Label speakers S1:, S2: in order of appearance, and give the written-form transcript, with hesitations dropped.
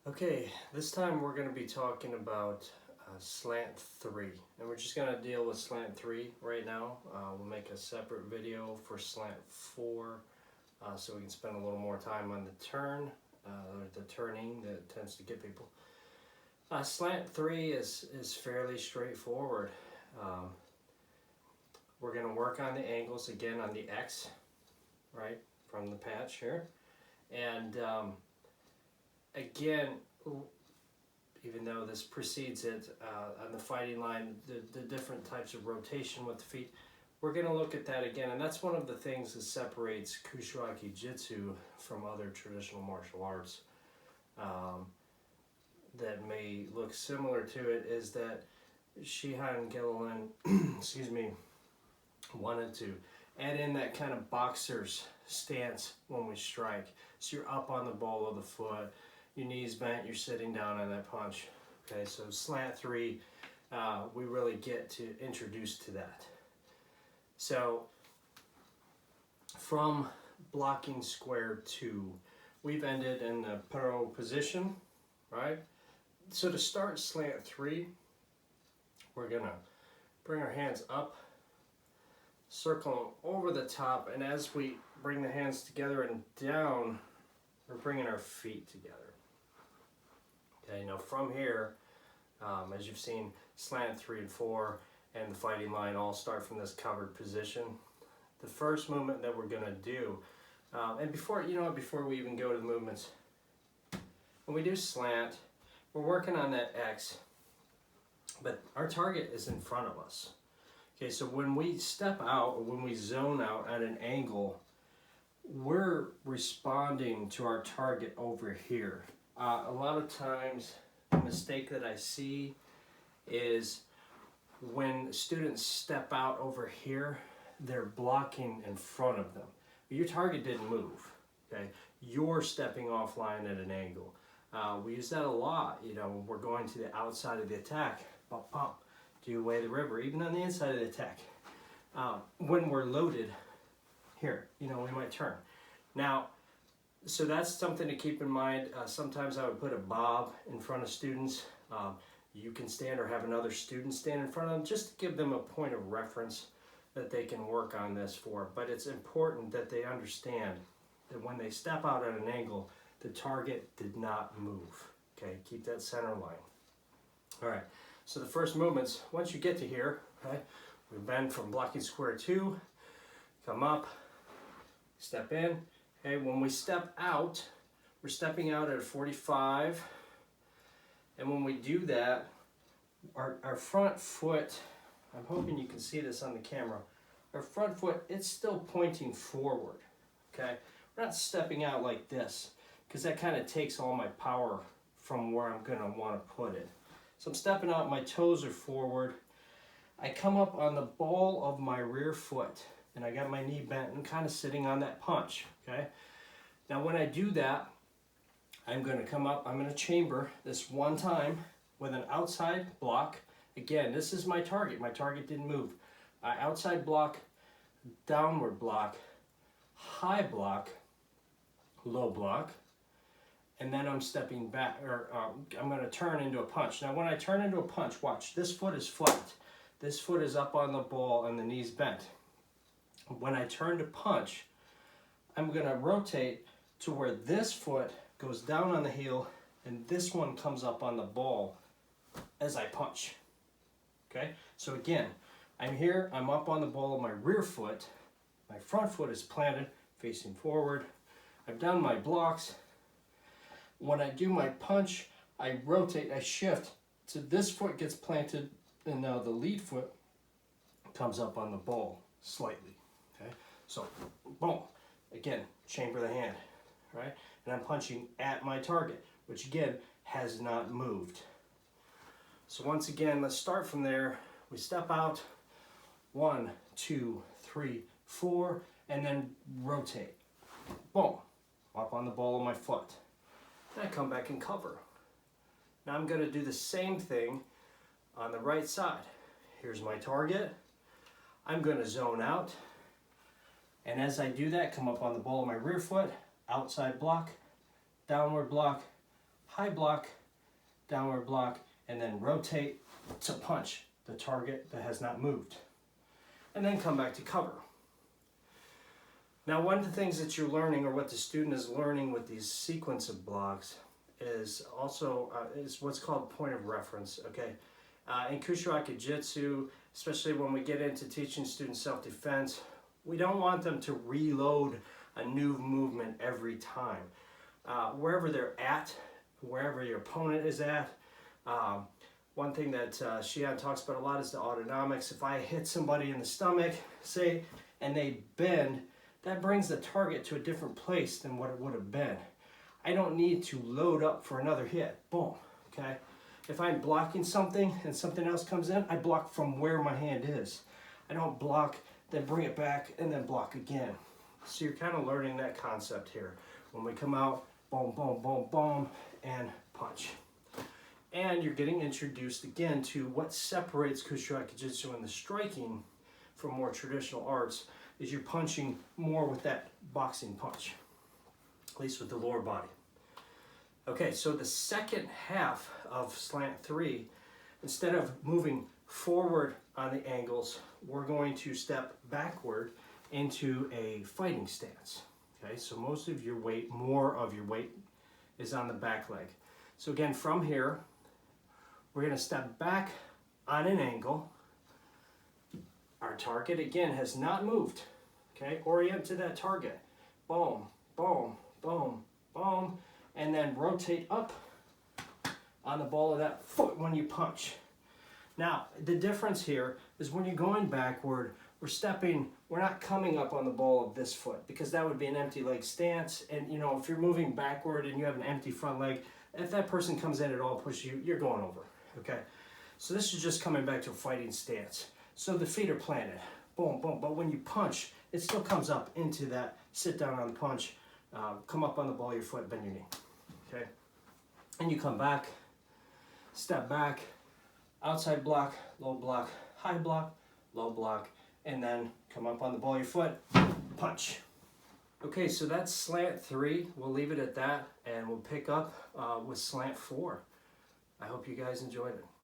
S1: Okay, this time we're going to be talking about Slant 3, and we're just going to deal with Slant 3 right now. We'll make a separate video for Slant 4 so we can spend a little more time on the turn, the turning that tends to get people. Slant 3 is fairly straightforward. We're going to work on the angles again on the X, right, from the patch here. And again, even though this precedes it on the fighting line, the different types of rotation with the feet, we're going to look at that again. And that's one of the things that separates Kushwaki Jitsu from other traditional martial arts that may look similar to it, is that Shihan Gilliland, excuse me, wanted to add in that kind of boxer's stance when we strike. So you're up on the ball of the foot, your knees bent, you're sitting down on that punch. Okay, so Slant 3, we really get to introduce to that. So from blocking square 2, we've ended in the pro position, right? So to start Slant 3, we're gonna bring our hands up, circle over the top, and as we bring the hands together and down, we're bringing our feet together. Okay, now from here, as you've seen, Slant 3 and 4 and the fighting line all start from this covered position. The first movement that we're gonna do, and before we even go to the movements, when we do slant, we're working on that X, but our target is in front of us. Okay, so when we step out, or when we zone out at an angle, we're responding to our target over here. A lot of times, the mistake that I see is when students step out over here, they're blocking in front of them. But your target didn't move, okay? You're stepping offline at an angle. We use that a lot, when we're going to the outside of the attack. Bump, bump. Do you weigh the river, even on the inside of the attack. When we're loaded here, we might turn. Now, so that's something to keep in mind. Sometimes I would put a bob in front of students. You can stand or have another student stand in front of them just to give them a point of reference that they can work on this for. But it's important that they understand that when they step out at an angle, the target did not move. Okay, keep that center line. All right. So the first movements, once you get to here, okay, we bend from blocking square 2, come up, step in. Okay, when we step out, we're stepping out at a 45. And when we do that, our front foot, I'm hoping you can see this on the camera, our front foot, it's still pointing forward. Okay, we're not stepping out like this, because that kind of takes all my power from where I'm going to want to put it. So I'm stepping out, my toes are forward. I come up on the ball of my rear foot, and I got my knee bent and kind of sitting on that punch, okay? Now when I do that, I'm gonna come up, I'm gonna chamber this one time with an outside block. Again, this is my target. My target didn't move. Outside block, downward block, high block, low block, and then I'm stepping back, or I'm going to turn into a punch. Now when I turn into a punch, watch, this foot is flat. This foot is up on the ball and the knee's bent. When I turn to punch, I'm going to rotate to where this foot goes down on the heel and this one comes up on the ball as I punch. Okay, so again, I'm here, I'm up on the ball of my rear foot, my front foot is planted, facing forward, I've done my blocks. When I do my punch, I rotate, I shift, so this foot gets planted, and now the lead foot comes up on the ball slightly, okay? So, boom, again, chamber the hand, right? And I'm punching at my target, which again, has not moved. So once again, let's start from there. We step out, 1, 2, 3, 4, and then rotate. Boom, up on the ball of my foot. Then I come back and cover. Now I'm going to do the same thing on the right side. Here's my target. I'm going to zone out. And as I do that, come up on the ball of my rear foot, outside block, downward block, high block, downward block, and then rotate to punch the target that has not moved. And then come back to cover. Now, one of the things that you're learning, or what the student is learning with these sequence of blocks, is also is what's called point of reference. Okay, in Kusharaki Jitsu, especially when we get into teaching students self-defense, we don't want them to reload a new movement every time. Wherever they're at, wherever your opponent is at. One thing that Shihan talks about a lot is the autonomics. If I hit somebody in the stomach, say, and they bend, that brings the target to a different place than what it would have been. I don't need to load up for another hit. Boom, okay? If I'm blocking something and something else comes in, I block from where my hand is. I don't block, then bring it back, and then block again. So you're kind of learning that concept here. When we come out, boom, boom, boom, boom, and punch. And you're getting introduced again to what separates Kusharaki Jitsu and the striking from more traditional arts, is you're punching more with that boxing punch, at least with the lower body. Okay, so the second half of Slant 3, instead of moving forward on the angles, we're going to step backward into a fighting stance. Okay, so most of your weight, more of your weight, is on the back leg. So again, from here, we're going to step back on an angle. Our target, again, has not moved. Okay, orient to that target. Boom, boom, boom, boom. And then rotate up on the ball of that foot when you punch. Now, the difference here is when you're going backward, we're not coming up on the ball of this foot, because that would be an empty leg stance. And, you know, if you're moving backward and you have an empty front leg, if that person comes in at all, push you, you're going over. Okay, so this is just coming back to a fighting stance. So the feet are planted, boom, boom, but when you punch, it still comes up into that sit down on the punch, come up on the ball of your foot, bend your knee, okay? And you come back, step back, outside block, high block, low block, and then come up on the ball of your foot, punch. Okay, so that's Slant 3. We'll leave it at that, and we'll pick up with Slant 4. I hope you guys enjoyed it.